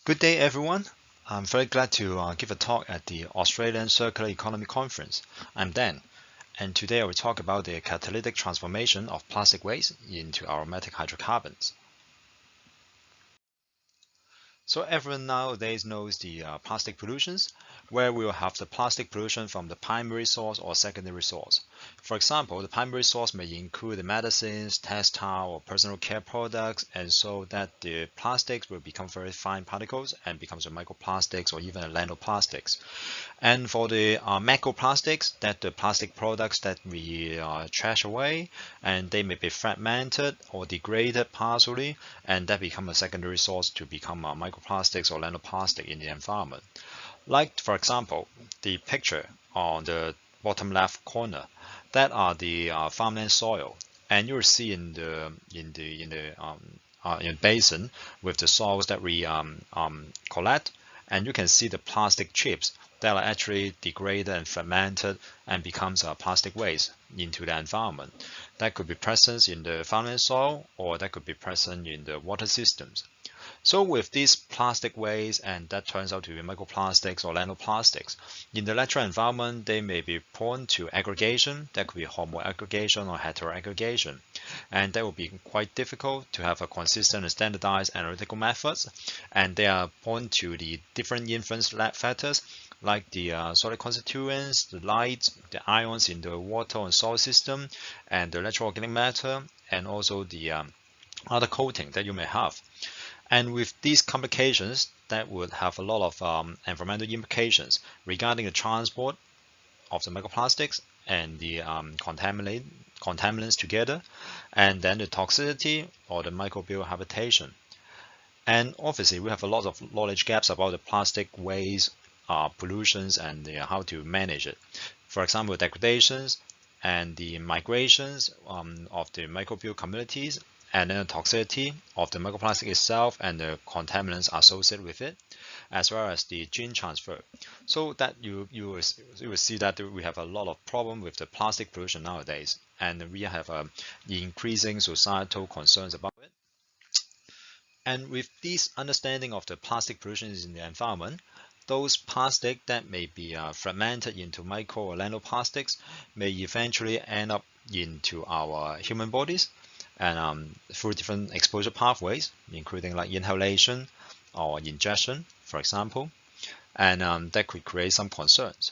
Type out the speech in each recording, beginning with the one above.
Good day, everyone. I'm very glad to give a talk at the Australian Circular Economy Conference. I'm Dan, and today I will talk about the catalytic transformation of plastic waste into aromatic hydrocarbons. So everyone nowadays knows the plastic pollutions, where we will have the plastic pollution from the primary source or secondary source. For example, the primary source may include the medicines, textile, or personal care products, and so that the plastics will become very fine particles and becomes the microplastics or even the nanoplastics. And for the macroplastics, that the plastic products that we trash away, and they may be fragmented or degraded partially, and that become a secondary source to become microplastics or nanoplastic in the environment. Like, for example, the picture on the bottom left corner, that are the farmland soil, and you'll see in basin with the soils that we collect, and you can see the plastic chips that are actually degraded and fragmented and becomes a plastic waste into the environment. That could be present in the farmland soil, or that could be present in the water systems. So with these plastic waste, and that turns out to be microplastics or nanoplastics, in the natural environment, they may be prone to aggregation. That could be homoaggregation or heteroaggregation. And that will be quite difficult to have a consistent and standardized analytical methods. And they are prone to the different influence factors like the solid constituents, the light, the ions in the water and soil system, and the electroorganic matter, and also the other coating that you may have. And with these complications, that would have a lot of environmental implications regarding the transport of the microplastics and the contaminants together, and then the toxicity or the microbial habitation. And obviously, we have a lot of knowledge gaps about the plastic waste pollutions and how to manage it. For example, degradations and the migrations of the microbial communities, and then the toxicity of the microplastic itself and the contaminants associated with it, as well as the gene transfer. So that you will see that we have a lot of problem with the plastic pollution nowadays, and we have increasing societal concerns about it. And with this understanding of the plastic pollution in the environment, those plastic that may be fragmented into micro or nanoplastics may eventually end up into our human bodies, and through different exposure pathways, including like inhalation or ingestion, for example, and that could create some concerns.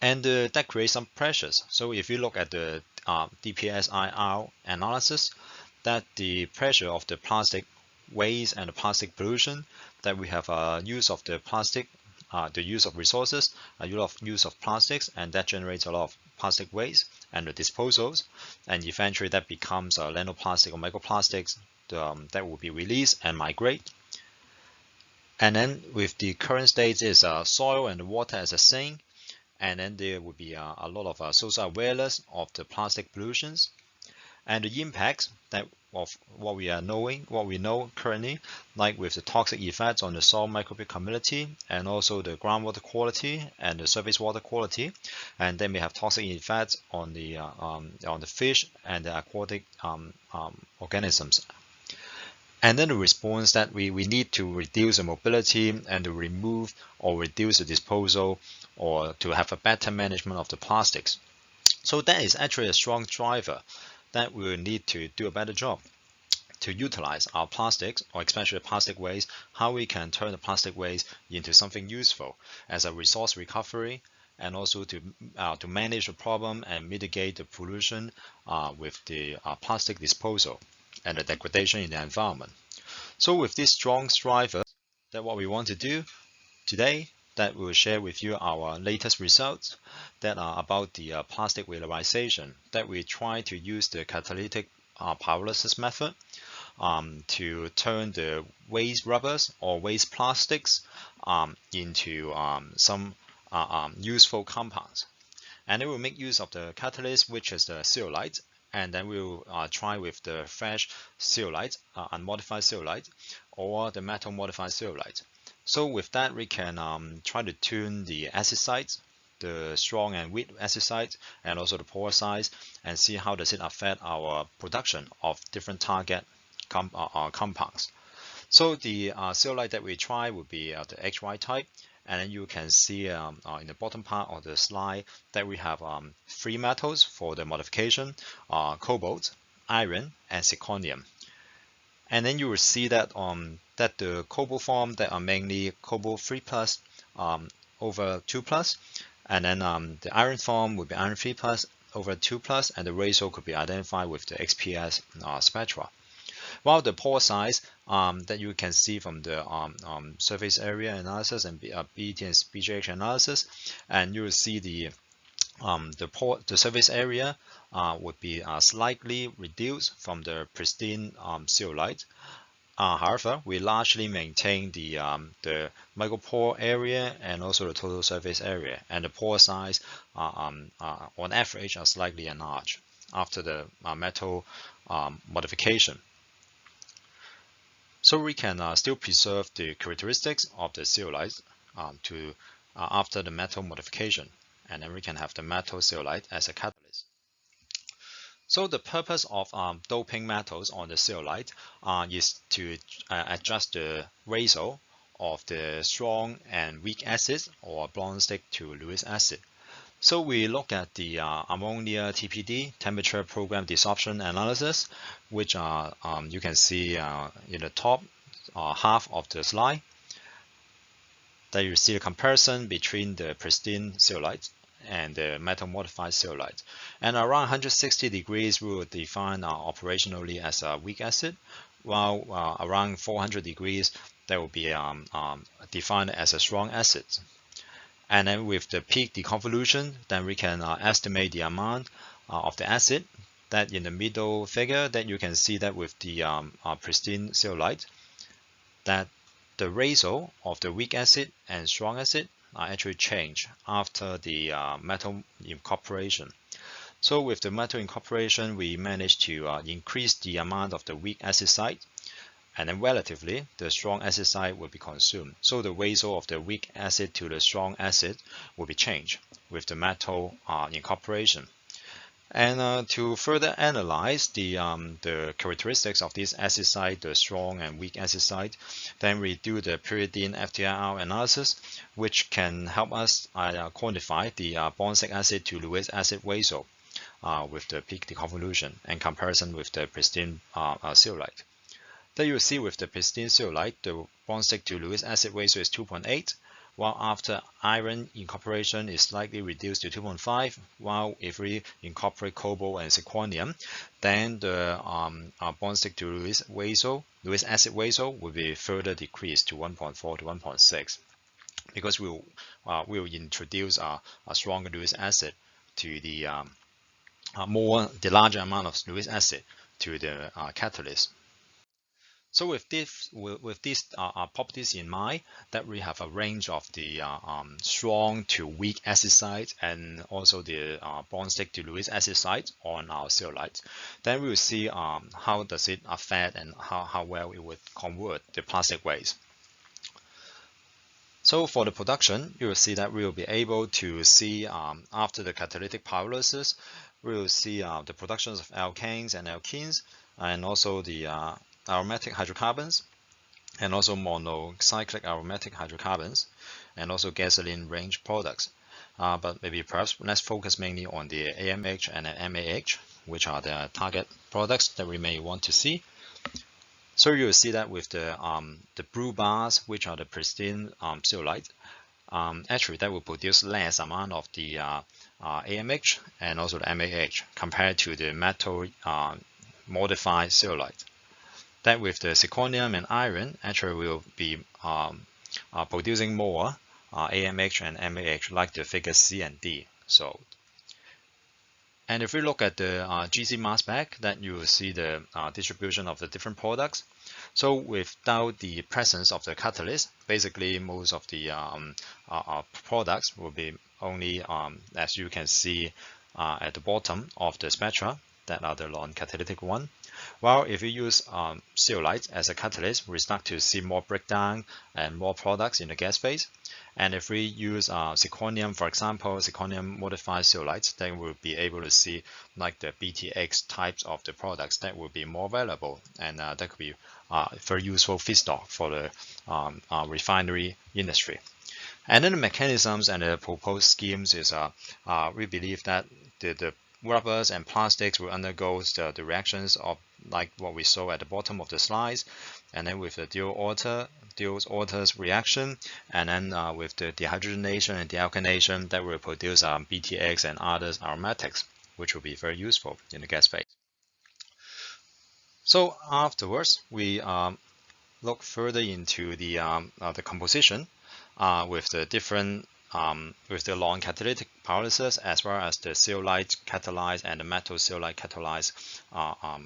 And that creates some pressures. So if you look at the DPSIR analysis, that the pressure of the plastic waste and the plastic pollution, that we have use of the plastic, the use of resources, use of plastics, and that generates a lot of plastic waste and the disposals, and eventually that becomes nanoplastic or microplastics that will be released and migrate. And then with the current state is soil and water as a sink, and then there will be a lot of social awareness of the plastic pollutions and the impacts that of what we know currently, like with the toxic effects on the soil microbial community and also the groundwater quality and the surface water quality, and they may have toxic effects on the fish and the aquatic organisms. And then the response that we need to reduce the mobility and to remove or reduce the disposal or to have a better management of the plastics. So that is actually a strong driver that we will need to do a better job to utilize our plastics, or especially plastic waste, how we can turn the plastic waste into something useful as a resource recovery, and also to manage the problem and mitigate the pollution with the plastic disposal and the degradation in the environment. So with these strong drivers, that what we want to do today, that we'll share with you our latest results that are about the plastic valorization, that we try to use the catalytic pyrolysis method to turn the waste rubbers or waste plastics into some useful compounds. And it will make use of the catalyst, which is the zeolite, and then we'll try with the fresh zeolite, unmodified zeolite, or the metal modified zeolite. So with that, we can try to tune the acid sites, the strong and weak acid sites, and also the pore size, and see how does it affect our production of different target compounds. So the zeolite that we try would be the HY type, and then you can see in the bottom part of the slide that we have 3 metals for the modification: cobalt, iron, and zirconium. And then you will see that that the cobalt form that are mainly cobalt 3+ over 2+, and then the iron form would be iron 3+ over 2+, and the ratio could be identified with the XPS spectra. While the pore size that you can see from the surface area analysis and BET and BGH analysis, and you will see the surface area would be slightly reduced from the pristine zeolite. However, we largely maintain the micropore area and also the total surface area, and the pore size on average are slightly enlarged after the metal modification. So we can still preserve the characteristics of the zeolite after the metal modification, and then we can have the metal zeolite as a catalyst. So the purpose of doping metals on the zeolite is to adjust the ratio of the strong and weak acids or bond stick to Lewis acid. So we look at the ammonia TPD, temperature program desorption analysis, which you can see in the top half of the slide. There you see the comparison between the pristine zeolite and the metal modified zeolite. And around 160 degrees we will define operationally as a weak acid, while around 400 degrees that will be defined as a strong acid. And then with the peak deconvolution, then we can estimate the amount of the acid. That in the middle figure, that you can see that with the pristine zeolite, that the ratio of the weak acid and strong acid actually change after the metal incorporation. So with the metal incorporation, we managed to increase the amount of the weak acid site, and then relatively the strong acid site will be consumed. So the ratio of the weak acid to the strong acid will be changed with the metal incorporation. And to further analyze the characteristics of this acid site, the strong and weak acid site, then we do the pyridine FTIR analysis, which can help us quantify the bond-stick acid to Lewis acid ratio with the peak deconvolution and comparison with the pristine zeolite. Then you will see with the pristine zeolite, the bond-stick to Lewis acid ratio is 2.8, while after iron incorporation is slightly reduced to 2.5, while if we incorporate cobalt and zirconium, then the bond-stick to Lewis acid ratio will be further decreased to 1.4 to 1.6, because we'll introduce a stronger Lewis acid to the larger amount of Lewis acid to the catalyst. So with these properties in mind, that we have a range of the strong to weak acid site and also the bond-stick to Lewis acid site on our zeolite, then we will see how does it affect and how well it would convert the plastic waste. So for the production, you will see that we will be able to see after the catalytic pyrolysis, we will see the productions of alkanes and alkenes, and also the aromatic hydrocarbons, and also monocyclic aromatic hydrocarbons, and also gasoline range products. But maybe perhaps let's focus mainly on the AMH and MAH, which are the target products that we may want to see. So you will see that with the blue bars, which are the pristine zeolite, actually that will produce less amount of the AMH and also the MAH compared to the metal modified zeolite. That with the zirconium and iron actually will be producing more AMH and MAH, like the figure C and D. So, and if we look at the GC mass spec, then you will see the distribution of the different products. So without the presence of the catalyst, basically most of the products will be only, as you can see at the bottom of the spectra, that are the non-catalytic one. While if you use zeolite as a catalyst, we start to see more breakdown and more products in the gas phase. And if we use zirconium, for example, zirconium modified zeolites, then we'll be able to see like the BTX types of the products that will be more valuable, and that could be very useful feedstock for the refinery industry. And then the mechanisms and the proposed schemes is we believe that the rubbers and plastics will undergo the reactions of like what we saw at the bottom of the slides, and then with the dual Orters reaction, and then with the dehydrogenation and dealkylation, that will produce BTX and other aromatics, which will be very useful in the gas phase. So afterwards, we look further into the composition with the different with the long catalytic pyrolysis, as well as the zeolite catalyzed and the metal zeolite catalyzed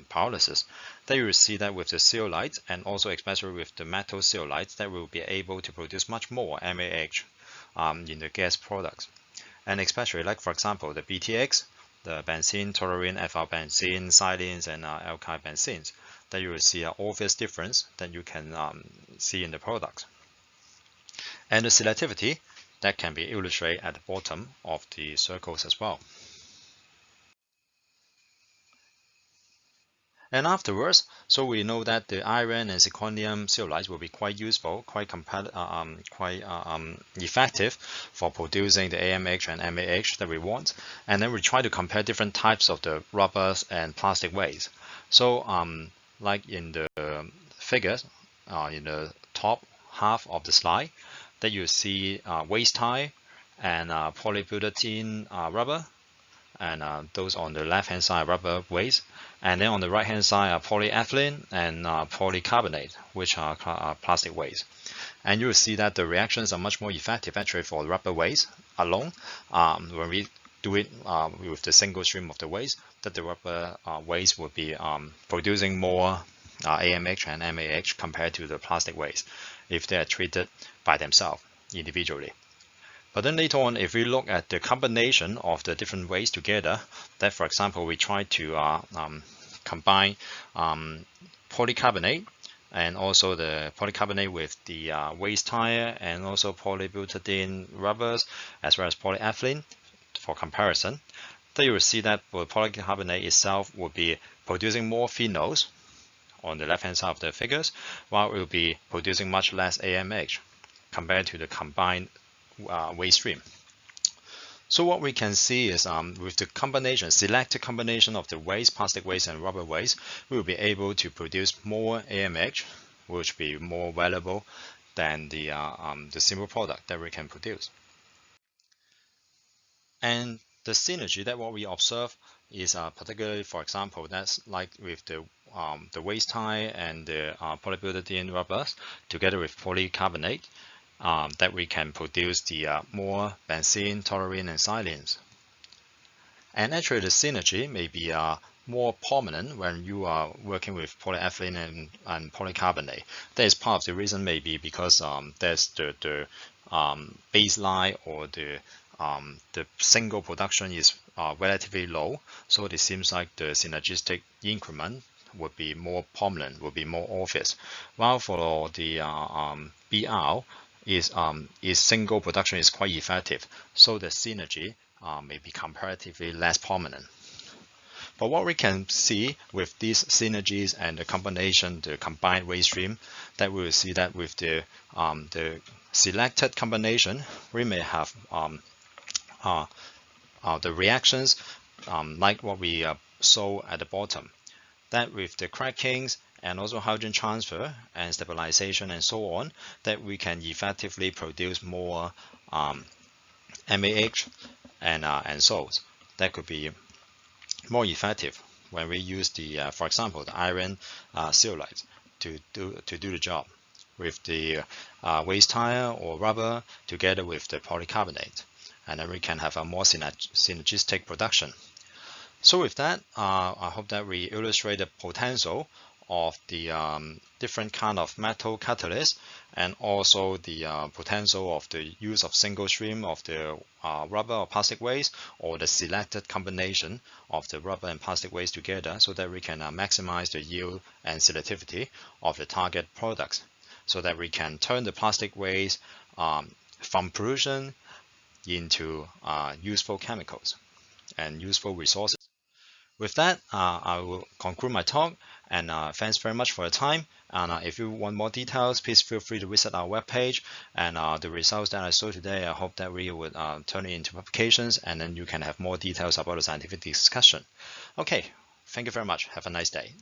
pyrolysis. Then you will see that with the zeolite, and also especially with the metal zeolite, that will be able to produce much more MAH in the gas products. And especially like, for example, the BTX, the benzene, toluene, ethyl benzene, xylenes, and alkyl benzenes, that you will see an obvious difference that you can see in the products. And the selectivity, that can be illustrated at the bottom of the circles as well. And afterwards, so we know that the iron and zirconium zeolites will be quite useful, quite effective for producing the AMH and MAH that we want. And then we try to compare different types of the rubbers and plastic waste. So like in the figures in the top half of the slide, that you see waste tie and polybutadiene rubber, and those on the left hand side rubber waste, and then on the right hand side are polyethylene and polycarbonate, which are plastic waste. And you will see that the reactions are much more effective actually for rubber waste alone. When we do it with the single stream of the waste, that the rubber waste would be producing more AMH and MAH compared to the plastic waste if they are treated by themselves individually. But then later on, if we look at the combination of the different wastes together, that for example, we try to combine polycarbonate and also the polycarbonate with the waste tire and also polybutadiene rubbers as well as polyethylene for comparison, then you will see that the polycarbonate itself will be producing more phenols on the left hand side of the figures, while it will be producing much less AMH compared to the combined waste stream. So what we can see is with the combination, selected combination of the waste, plastic waste and rubber waste, we will be able to produce more AMH, which will be more valuable than the simple product that we can produce. And the synergy that what we observe is particularly, for example, that's like with the waste tie and the polybutadiene rubbers together with polycarbonate, that we can produce the more benzene, toluene, and xylenes. And actually the synergy may be more prominent when you are working with polyethylene and polycarbonate. That is part of the reason, maybe because there's the baseline or the single production is relatively low, so it seems like the synergistic increment would be more prominent, would be more obvious. While for the BR is single production is quite effective, so the synergy may be comparatively less prominent. But what we can see with these synergies and the combination, the combined waste stream, that we will see that with the selected combination, we may have the reactions like what we saw at the bottom, that with the crackings and also hydrogen transfer and stabilization and so on, that we can effectively produce more MAH and salts. That could be more effective when we use the, for example, the iron zeolite to do the job with the waste tire or rubber together with the polycarbonate, and then we can have a more synergistic production. So with that, I hope that we illustrate the potential of the different kind of metal catalysts, and also the potential of the use of single stream of the rubber or plastic waste, or the selected combination of the rubber and plastic waste together, so that we can maximize the yield and selectivity of the target products, so that we can turn the plastic waste from pollution into useful chemicals and useful resources. With that, I will conclude my talk, and thanks very much for your time. And if you want more details, please feel free to visit our webpage. And the results that I saw today, I hope that we would turn it into publications, and then you can have more details about the scientific discussion. Okay, thank you very much. Have a nice day.